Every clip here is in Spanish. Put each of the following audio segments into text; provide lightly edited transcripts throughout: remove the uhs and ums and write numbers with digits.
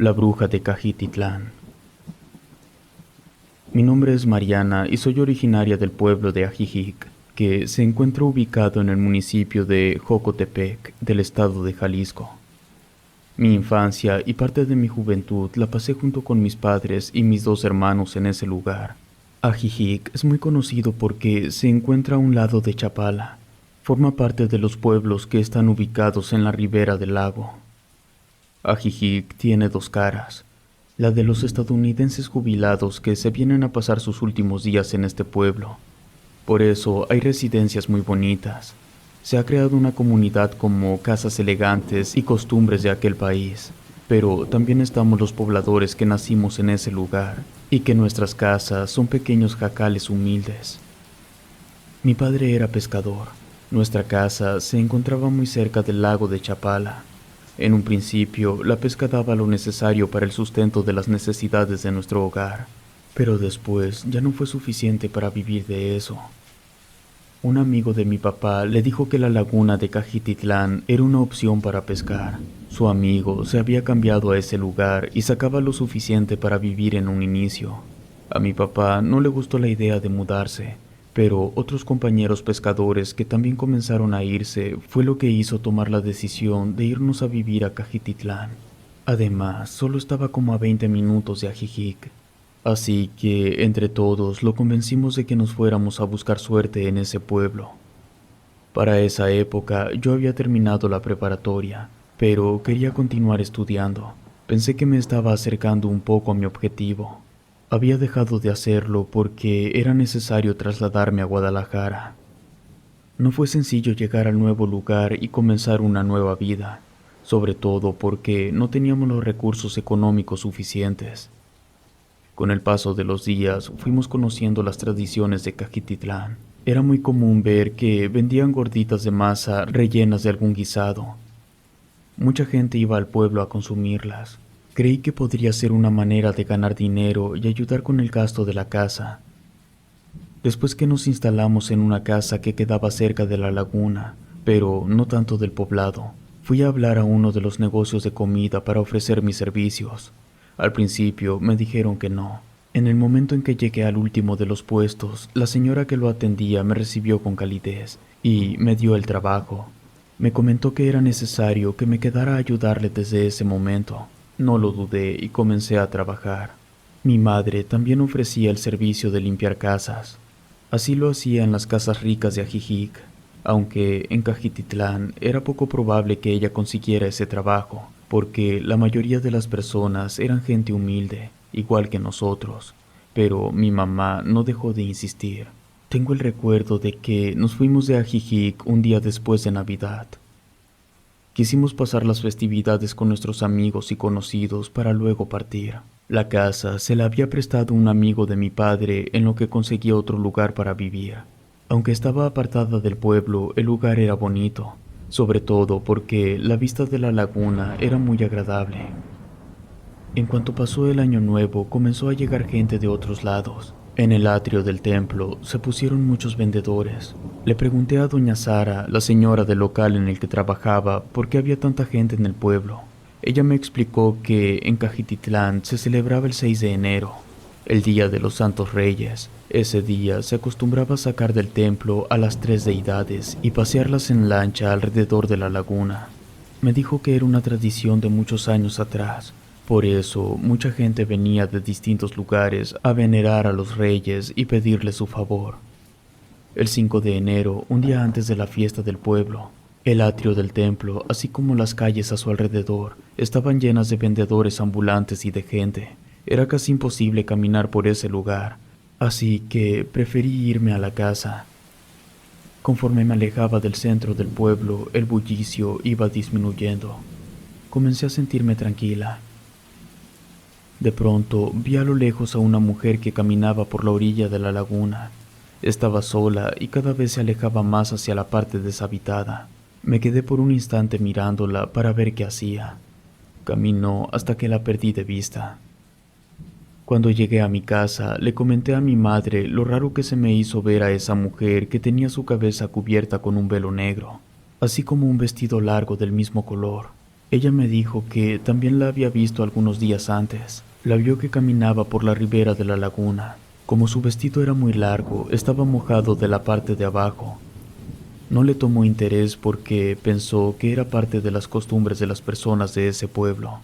La bruja de Cajititlán. Mi nombre es Mariana y soy originaria del pueblo de Ajijic, que se encuentra ubicado en el municipio de Jocotepec, del estado de Jalisco. Mi infancia y parte de mi juventud la pasé junto con mis padres y mis dos hermanos en ese lugar. Ajijic es muy conocido porque se encuentra a un lado de Chapala. Forma parte de los pueblos que están ubicados en la ribera del lago. Ajijic tiene dos caras, la de los estadounidenses jubilados que se vienen a pasar sus últimos días en este pueblo. Por eso hay residencias muy bonitas. Se ha creado una comunidad como casas elegantes y costumbres de aquel país, pero también estamos los pobladores que nacimos en ese lugar y que nuestras casas son pequeños jacales humildes. Mi padre era pescador. Nuestra casa se encontraba muy cerca del lago de Chapala. En un principio, la pesca daba lo necesario para el sustento de las necesidades de nuestro hogar, pero después ya no fue suficiente para vivir de eso. Un amigo de mi papá le dijo que la laguna de Cajititlán era una opción para pescar. Su amigo se había cambiado a ese lugar y sacaba lo suficiente para vivir en un inicio. A mi papá no le gustó la idea de mudarse, pero otros compañeros pescadores que también comenzaron a irse fue lo que hizo tomar la decisión de irnos a vivir a Cajititlán. Además, solo estaba como a 20 minutos de Ajijic, así que entre todos lo convencimos de que nos fuéramos a buscar suerte en ese pueblo. Para esa época yo había terminado la preparatoria, pero quería continuar estudiando. Pensé que me estaba acercando un poco a mi objetivo. Había dejado de hacerlo porque era necesario trasladarme a Guadalajara. No fue sencillo llegar al nuevo lugar y comenzar una nueva vida, sobre todo porque no teníamos los recursos económicos suficientes. Con el paso de los días fuimos conociendo las tradiciones de Cajititlán. Era muy común ver que vendían gorditas de masa rellenas de algún guisado. Mucha gente iba al pueblo a consumirlas. Creí que podría ser una manera de ganar dinero y ayudar con el gasto de la casa. Después que nos instalamos en una casa que quedaba cerca de la laguna, pero no tanto del poblado, fui a hablar a uno de los negocios de comida para ofrecer mis servicios. Al principio me dijeron que no. En el momento en que llegué al último de los puestos, la señora que lo atendía me recibió con calidez y me dio el trabajo. Me comentó que era necesario que me quedara a ayudarle desde ese momento. No lo dudé y comencé a trabajar. Mi madre también ofrecía el servicio de limpiar casas. Así lo hacía en las casas ricas de Ajijic, aunque en Cajititlán era poco probable que ella consiguiera ese trabajo, porque la mayoría de las personas eran gente humilde, igual que nosotros, pero mi mamá no dejó de insistir. Tengo el recuerdo de que nos fuimos de Ajijic un día después de Navidad. Quisimos pasar las festividades con nuestros amigos y conocidos para luego partir. La casa se la había prestado un amigo de mi padre en lo que conseguía otro lugar para vivir. Aunque estaba apartada del pueblo, el lugar era bonito, sobre todo porque la vista de la laguna era muy agradable. En cuanto pasó el año nuevo, comenzó a llegar gente de otros lados. En el atrio del templo se pusieron muchos vendedores. Le pregunté a doña Sara, la señora del local en el que trabajaba, por qué había tanta gente en el pueblo. Ella me explicó que en Cajititlán se celebraba el 6 de enero, el Día de los Santos Reyes. Ese día se acostumbraba a sacar del templo a las 3 deidades y pasearlas en lancha alrededor de la laguna. Me dijo que era una tradición de muchos años atrás. Por eso, mucha gente venía de distintos lugares a venerar a los reyes y pedirles su favor. El 5 de enero, un día antes de la fiesta del pueblo, el atrio del templo, así como las calles a su alrededor, estaban llenas de vendedores ambulantes y de gente. Era casi imposible caminar por ese lugar, así que preferí irme a la casa. Conforme me alejaba del centro del pueblo, el bullicio iba disminuyendo. Comencé a sentirme tranquila. De pronto vi a lo lejos a una mujer que caminaba por la orilla de la laguna. Estaba sola y cada vez se alejaba más hacia la parte deshabitada. Me quedé por un instante mirándola para ver qué hacía. Caminó hasta que la perdí de vista. Cuando llegué a mi casa, le comenté a mi madre lo raro que se me hizo ver a esa mujer que tenía su cabeza cubierta con un velo negro, así como un vestido largo del mismo color. Ella me dijo que también la había visto algunos días antes. La vio que caminaba por la ribera de la laguna. Como su vestido era muy largo, estaba mojado de la parte de abajo. No le tomó interés porque pensó que era parte de las costumbres de las personas de ese pueblo.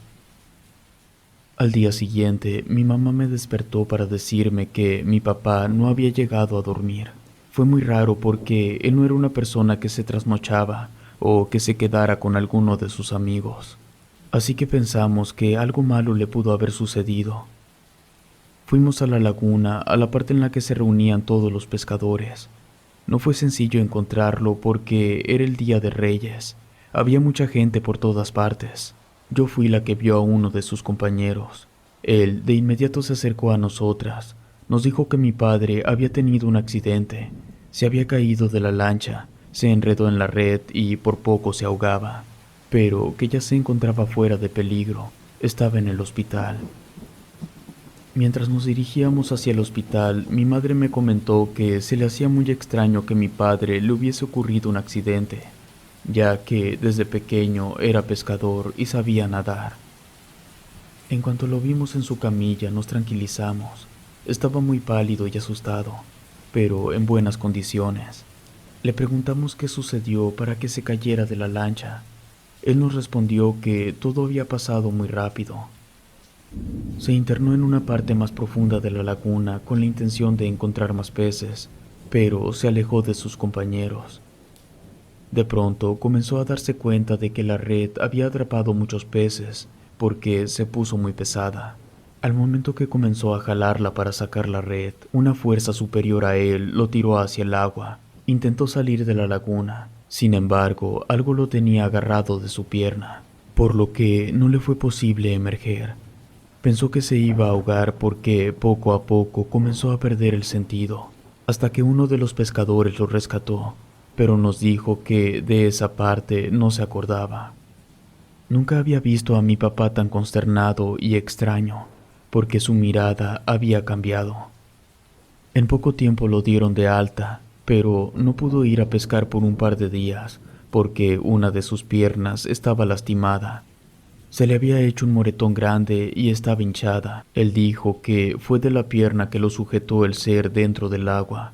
Al día siguiente, mi mamá me despertó para decirme que mi papá no había llegado a dormir. Fue muy raro porque él no era una persona que se trasnochaba o que se quedara con alguno de sus amigos. Así que pensamos que algo malo le pudo haber sucedido. Fuimos a la laguna, a la parte en la que se reunían todos los pescadores. No fue sencillo encontrarlo porque era el Día de Reyes. Había mucha gente por todas partes. Yo fui la que vio a uno de sus compañeros. Él de inmediato se acercó a nosotras. Nos dijo que mi padre había tenido un accidente. Se había caído de la lancha, se enredó en la red y por poco se ahogaba. Pero que ya se encontraba fuera de peligro. Estaba en el hospital. Mientras nos dirigíamos hacia el hospital, mi madre me comentó que se le hacía muy extraño que a mi padre le hubiese ocurrido un accidente, ya que desde pequeño era pescador y sabía nadar. En cuanto lo vimos en su camilla, nos tranquilizamos. Estaba muy pálido y asustado, pero en buenas condiciones. Le preguntamos qué sucedió para que se cayera de la lancha. Él nos respondió que todo había pasado muy rápido. Se internó en una parte más profunda de la laguna con la intención de encontrar más peces, pero se alejó de sus compañeros. De pronto comenzó a darse cuenta de que la red había atrapado muchos peces porque se puso muy pesada. Al momento que comenzó a jalarla para sacar la red, una fuerza superior a él lo tiró hacia el agua. Intentó salir de la laguna. Sin embargo, algo lo tenía agarrado de su pierna, por lo que no le fue posible emerger. Pensó que se iba a ahogar porque poco a poco comenzó a perder el sentido, hasta que uno de los pescadores lo rescató, pero nos dijo que de esa parte no se acordaba. Nunca había visto a mi papá tan consternado y extraño, porque su mirada había cambiado. En poco tiempo lo dieron de alta, pero no pudo ir a pescar por un par de días, porque una de sus piernas estaba lastimada. Se le había hecho un moretón grande y estaba hinchada. Él dijo que fue de la pierna que lo sujetó el ser dentro del agua.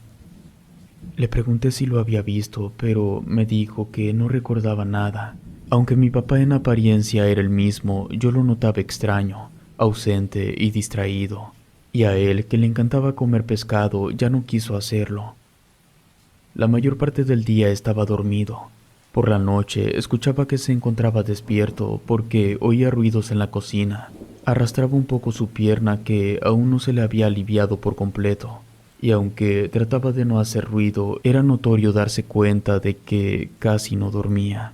Le pregunté si lo había visto, pero me dijo que no recordaba nada. Aunque mi papá en apariencia era el mismo, yo lo notaba extraño, ausente y distraído. Y a él, que le encantaba comer pescado, ya no quiso hacerlo. La mayor parte del día estaba dormido. Por la noche escuchaba que se encontraba despierto porque oía ruidos en la cocina. Arrastraba un poco su pierna que aún no se le había aliviado por completo, y aunque trataba de no hacer ruido, era notorio darse cuenta de que casi no dormía.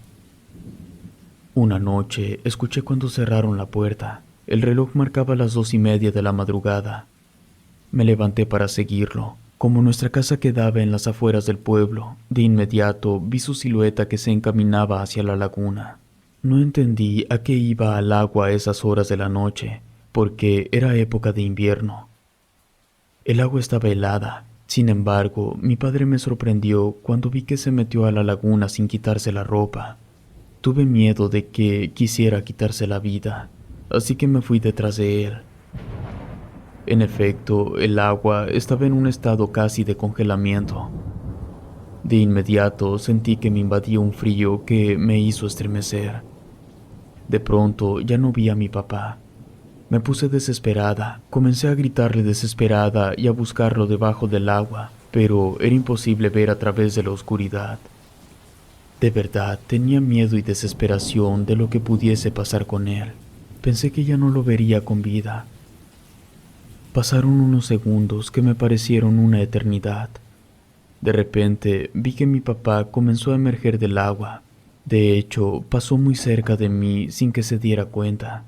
Una noche escuché cuando cerraron la puerta. El reloj marcaba las 2:30 de la madrugada. Me levanté para seguirlo. Como nuestra casa quedaba en las afueras del pueblo, de inmediato vi su silueta que se encaminaba hacia la laguna. No entendí a qué iba al agua a esas horas de la noche, porque era época de invierno. El agua estaba helada. Sin embargo, mi padre me sorprendió cuando vi que se metió a la laguna sin quitarse la ropa. Tuve miedo de que quisiera quitarse la vida, así que me fui detrás de él. En efecto, el agua estaba en un estado casi de congelamiento. De inmediato sentí que me invadía un frío que me hizo estremecer. De pronto ya no vi a mi papá. Me puse desesperada, comencé a gritarle desesperada y a buscarlo debajo del agua, pero era imposible ver a través de la oscuridad. De verdad, tenía miedo y desesperación de lo que pudiese pasar con él. Pensé que ya no lo vería con vida. Pasaron unos segundos que me parecieron una eternidad. De repente vi que mi papá comenzó a emerger del agua. De hecho, pasó muy cerca de mí sin que se diera cuenta.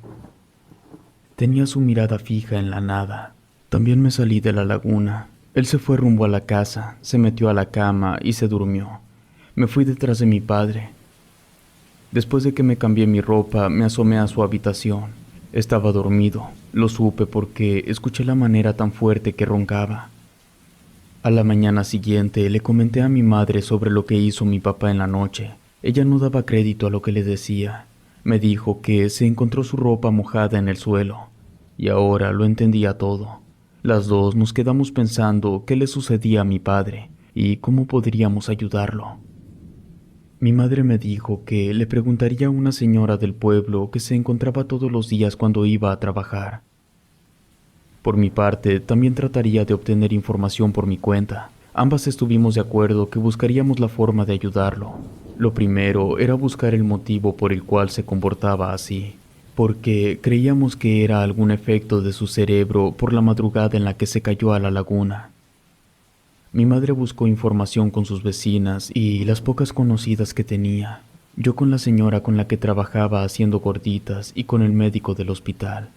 Tenía su mirada fija en la nada. También me salí de la laguna. Él se fue rumbo a la casa, se metió a la cama y se durmió. Me fui detrás de mi padre. Después de que me cambié mi ropa, me asomé a su habitación. Estaba dormido. Lo supe porque escuché la manera tan fuerte que roncaba. A la mañana siguiente le comenté a mi madre sobre lo que hizo mi papá en la noche. Ella no daba crédito a lo que le decía. Me dijo que se encontró su ropa mojada en el suelo, y ahora lo entendía todo. Las dos nos quedamos pensando qué le sucedía a mi padre y cómo podríamos ayudarlo. Mi madre me dijo que le preguntaría a una señora del pueblo que se encontraba todos los días cuando iba a trabajar. Por mi parte, también trataría de obtener información por mi cuenta. Ambas estuvimos de acuerdo que buscaríamos la forma de ayudarlo. Lo primero era buscar el motivo por el cual se comportaba así, porque creíamos que era algún efecto de su cerebro por la madrugada en la que se cayó a la laguna. Mi madre buscó información con sus vecinas y las pocas conocidas que tenía. Yo con la señora con la que trabajaba haciendo gorditas y con el médico del hospital.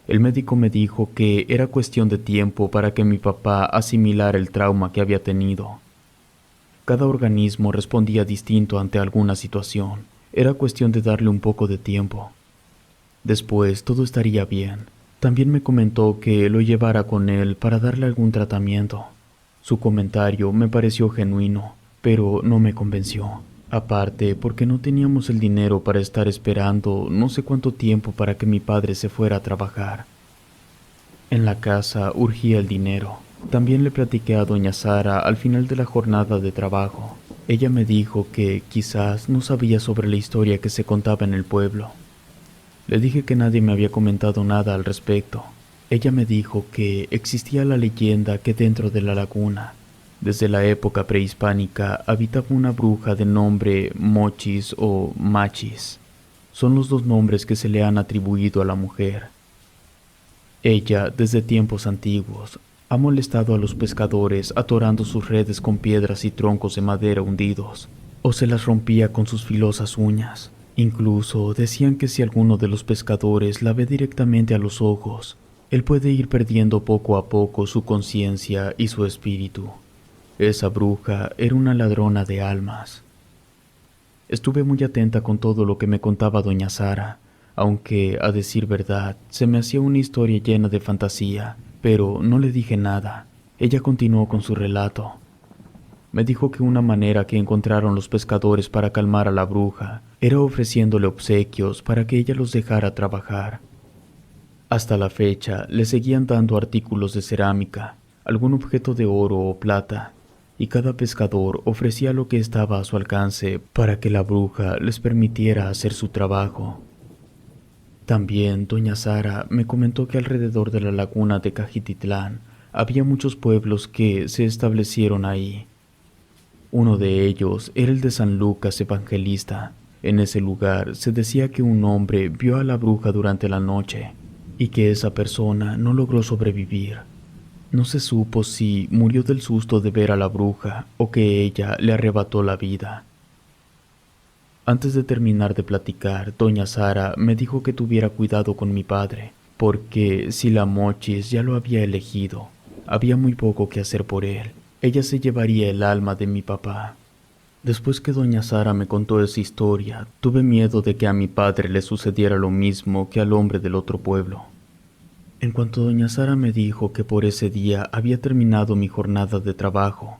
El médico me dijo que era cuestión de tiempo para que mi papá asimilara el trauma que había tenido. Cada organismo respondía distinto ante alguna situación. Era cuestión de darle un poco de tiempo. Después todo estaría bien. También me comentó que lo llevara con él para darle algún tratamiento. Su comentario me pareció genuino, pero no me convenció. Aparte, porque no teníamos el dinero para estar esperando no sé cuánto tiempo para que mi padre se fuera a trabajar. En la casa urgía el dinero. También le platiqué a doña Sara al final de la jornada de trabajo. Ella me dijo que quizás no sabía sobre la historia que se contaba en el pueblo. Le dije que nadie me había comentado nada al respecto. Ella me dijo que existía la leyenda que dentro de la laguna, desde la época prehispánica, habitaba una bruja de nombre Mochis o Machis. Son los dos nombres que se le han atribuido a la mujer. Ella, desde tiempos antiguos, ha molestado a los pescadores atorando sus redes con piedras y troncos de madera hundidos, o se las rompía con sus filosas uñas. Incluso decían que si alguno de los pescadores la ve directamente a los ojos, él puede ir perdiendo poco a poco su conciencia y su espíritu. Esa bruja era una ladrona de almas. Estuve muy atenta con todo lo que me contaba doña Sara, aunque, a decir verdad, se me hacía una historia llena de fantasía, pero no le dije nada. Ella continuó con su relato. Me dijo que una manera que encontraron los pescadores para calmar a la bruja era ofreciéndole obsequios para que ella los dejara trabajar. Hasta la fecha le seguían dando artículos de cerámica, algún objeto de oro o plata, y cada pescador ofrecía lo que estaba a su alcance para que la bruja les permitiera hacer su trabajo. También doña Sara me comentó que alrededor de la laguna de Cajititlán había muchos pueblos que se establecieron ahí. Uno de ellos era el de San Lucas Evangelista. En ese lugar se decía que un hombre vio a la bruja durante la noche y que esa persona no logró sobrevivir. No se supo si murió del susto de ver a la bruja o que ella le arrebató la vida. Antes de terminar de platicar, doña Sara me dijo que tuviera cuidado con mi padre, porque si la Mochis ya lo había elegido, había muy poco que hacer por él. Ella se llevaría el alma de mi papá. Después que doña Sara me contó esa historia, tuve miedo de que a mi padre le sucediera lo mismo que al hombre del otro pueblo. En cuanto doña Sara me dijo que por ese día había terminado mi jornada de trabajo,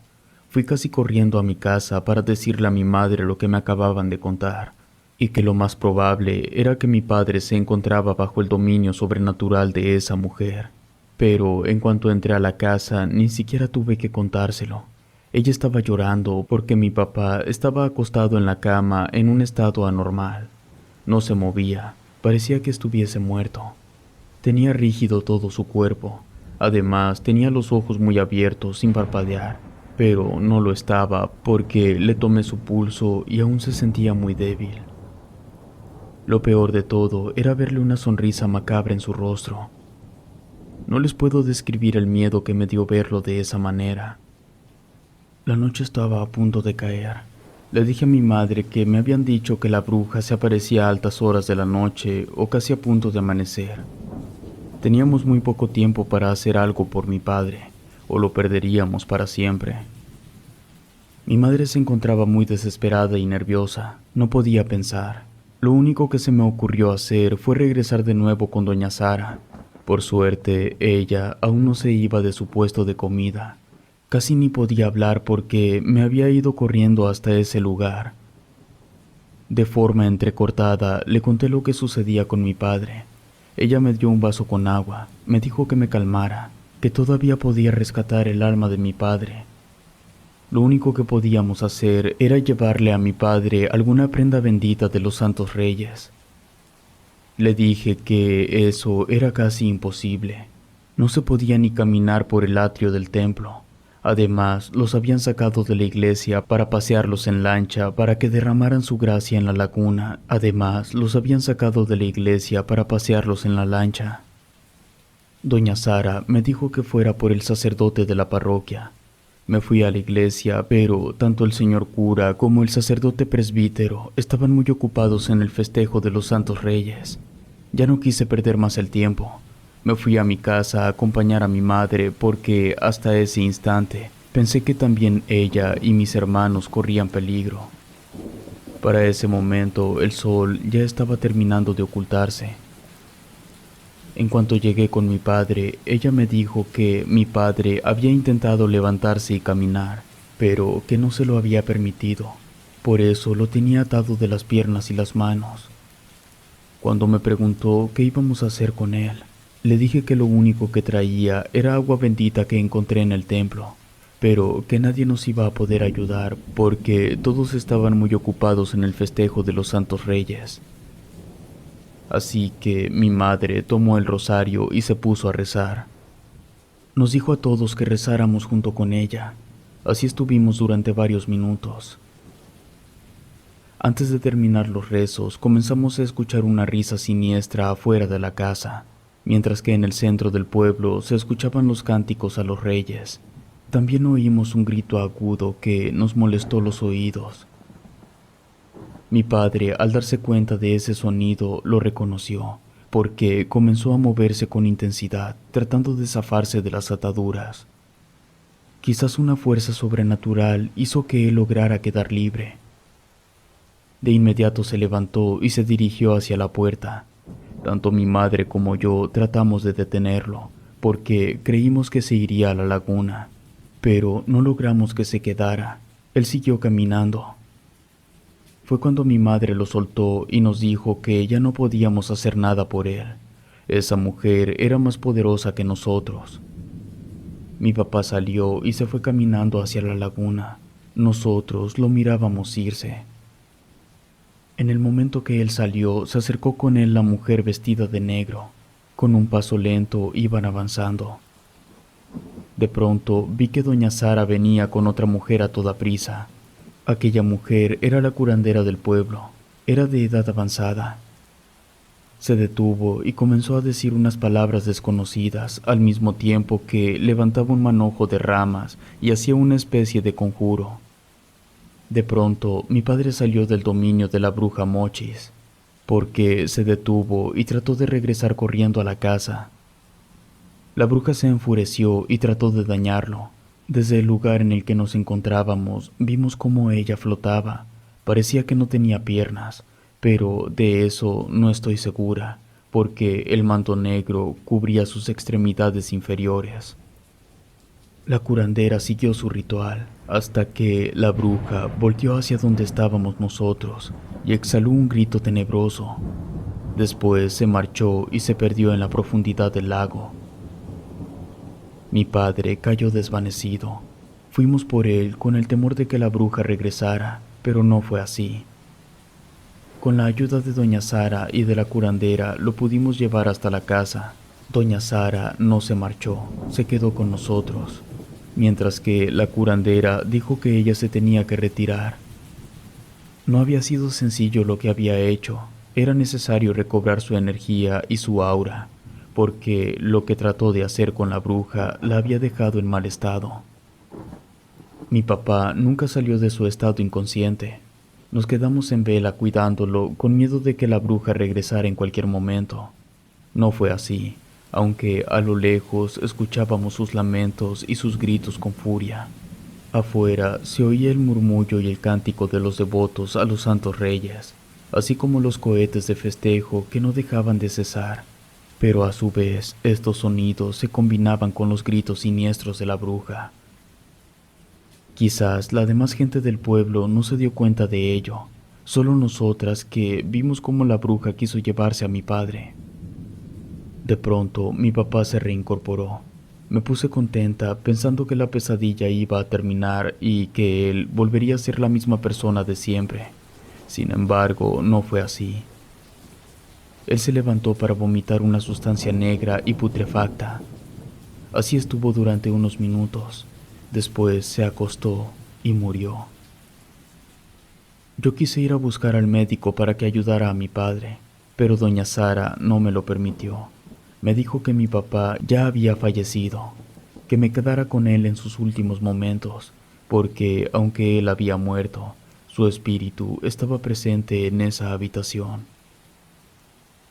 fui casi corriendo a mi casa para decirle a mi madre lo que me acababan de contar, y que lo más probable era que mi padre se encontraba bajo el dominio sobrenatural de esa mujer. Pero en cuanto entré a la casa, ni siquiera tuve que contárselo. Ella estaba llorando porque mi papá estaba acostado en la cama en un estado anormal. No se movía, parecía que estuviese muerto. Tenía rígido todo su cuerpo. Además, tenía los ojos muy abiertos sin parpadear, pero no lo estaba porque le tomé su pulso y aún se sentía muy débil. Lo peor de todo era verle una sonrisa macabra en su rostro. No les puedo describir el miedo que me dio verlo de esa manera. La noche estaba a punto de caer. Le dije a mi madre que me habían dicho que la bruja se aparecía a altas horas de la noche o casi a punto de amanecer. Teníamos muy poco tiempo para hacer algo por mi padre, o lo perderíamos para siempre. Mi madre se encontraba muy desesperada y nerviosa. No podía pensar. Lo único que se me ocurrió hacer fue regresar de nuevo con doña Sara. Por suerte, ella aún no se iba de su puesto de comida. Casi ni podía hablar porque me había ido corriendo hasta ese lugar. De forma entrecortada le conté lo que sucedía con mi padre. Ella me dio un vaso con agua, me dijo que me calmara, que todavía podía rescatar el alma de mi padre. Lo único que podíamos hacer era llevarle a mi padre alguna prenda bendita de los Santos Reyes. Le dije que eso era casi imposible. No se podía ni caminar por el atrio del templo. Además, los habían sacado de la iglesia para pasearlos en lancha para que derramaran su gracia en la laguna. Doña Sara me dijo que fuera por el sacerdote de la parroquia. Me fui a la iglesia, pero tanto el señor cura como el sacerdote presbítero estaban muy ocupados en el festejo de los Santos Reyes. Ya no quise perder más el tiempo. Me fui a mi casa a acompañar a mi madre porque hasta ese instante pensé que también ella y mis hermanos corrían peligro. Para ese momento el sol ya estaba terminando de ocultarse. En cuanto llegué con mi padre, ella me dijo que mi padre había intentado levantarse y caminar, pero que no se lo había permitido. Por eso lo tenía atado de las piernas y las manos. Cuando me preguntó qué íbamos a hacer con él, le dije que lo único que traía era agua bendita que encontré en el templo, pero que nadie nos iba a poder ayudar porque todos estaban muy ocupados en el festejo de los Santos Reyes. Así que mi madre tomó el rosario y se puso a rezar. Nos dijo a todos que rezáramos junto con ella. Así estuvimos durante varios minutos. Antes de terminar los rezos, comenzamos a escuchar una risa siniestra afuera de la casa, mientras que en el centro del pueblo se escuchaban los cánticos a los reyes. También oímos un grito agudo que nos molestó los oídos. Mi padre, al darse cuenta de ese sonido, lo reconoció, porque comenzó a moverse con intensidad, tratando de zafarse de las ataduras. Quizás una fuerza sobrenatural hizo que él lograra quedar libre. De inmediato se levantó y se dirigió hacia la puerta. Tanto mi madre como yo tratamos de detenerlo, porque creímos que se iría a la laguna, pero no logramos que se quedara. Él siguió caminando. Fue cuando mi madre lo soltó y nos dijo que ya no podíamos hacer nada por él. Esa mujer era más poderosa que nosotros. Mi papá salió y se fue caminando hacia la laguna. Nosotros lo mirábamos irse. En el momento que él salió, se acercó con él la mujer vestida de negro. Con un paso lento iban avanzando. De pronto vi que doña Sara venía con otra mujer a toda prisa. Aquella mujer era la curandera del pueblo. Era de edad avanzada. Se detuvo y comenzó a decir unas palabras desconocidas, al mismo tiempo que levantaba un manojo de ramas y hacía una especie de conjuro. De pronto, mi padre salió del dominio de la bruja Mochis, porque se detuvo y trató de regresar corriendo a la casa. La bruja se enfureció y trató de dañarlo. Desde el lugar en el que nos encontrábamos, vimos cómo ella flotaba. Parecía que no tenía piernas, pero de eso no estoy segura, porque el manto negro cubría sus extremidades inferiores. La curandera siguió su ritual hasta que la bruja volteó hacia donde estábamos nosotros y exhaló un grito tenebroso. Después se marchó y se perdió en la profundidad del lago. Mi padre cayó desvanecido. Fuimos por él con el temor de que la bruja regresara, pero no fue así. Con la ayuda de doña Sara y de la curandera lo pudimos llevar hasta la casa. Doña Sara no se marchó, se quedó con nosotros, mientras que la curandera dijo que ella se tenía que retirar. No había sido sencillo lo que había hecho, era necesario recobrar su energía y su aura, porque lo que trató de hacer con la bruja la había dejado en mal estado. Mi papá nunca salió de su estado inconsciente. Nos quedamos en vela cuidándolo con miedo de que la bruja regresara en cualquier momento. No fue así, aunque a lo lejos escuchábamos sus lamentos y sus gritos con furia. Afuera se oía el murmullo y el cántico de los devotos a los Santos Reyes, así como los cohetes de festejo que no dejaban de cesar. Pero a su vez, estos sonidos se combinaban con los gritos siniestros de la bruja. Quizás la demás gente del pueblo no se dio cuenta de ello, solo nosotras, que vimos cómo la bruja quiso llevarse a mi padre. De pronto, mi papá se reincorporó. Me puse contenta pensando que la pesadilla iba a terminar y que él volvería a ser la misma persona de siempre. Sin embargo, no fue así. Él se levantó para vomitar una sustancia negra y putrefacta. Así estuvo durante unos minutos. Después se acostó y murió. Yo quise ir a buscar al médico para que ayudara a mi padre, pero doña Sara no me lo permitió. Me dijo que mi papá ya había fallecido, que me quedara con él en sus últimos momentos, porque aunque él había muerto, su espíritu estaba presente en esa habitación.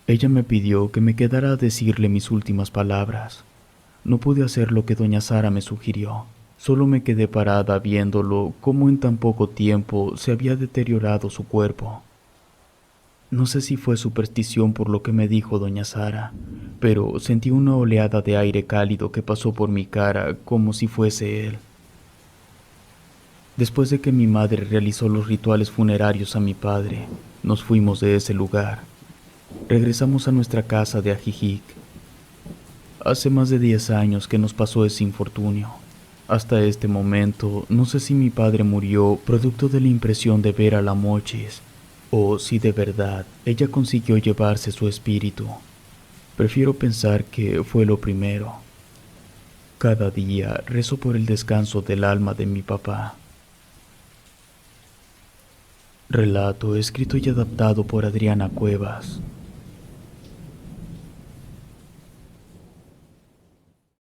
Ella me pidió que me quedara a decirle mis últimas palabras. No pude hacer lo que doña Sara me sugirió. Solo me quedé parada viéndolo cómo en tan poco tiempo se había deteriorado su cuerpo. No sé si fue superstición por lo que me dijo doña Sara, pero sentí una oleada de aire cálido que pasó por mi cara como si fuese él. Después de que mi madre realizó los rituales funerarios a mi padre, nos fuimos de ese lugar. Regresamos a nuestra casa de Ajijic. Hace más de 10 años que nos pasó ese infortunio. Hasta este momento, no sé si mi padre murió producto de la impresión de ver a la Mochis, o si de verdad ella consiguió llevarse su espíritu. Prefiero pensar que fue lo primero. Cada día rezo por el descanso del alma de mi papá. Relato escrito y adaptado por Adriana Cuevas.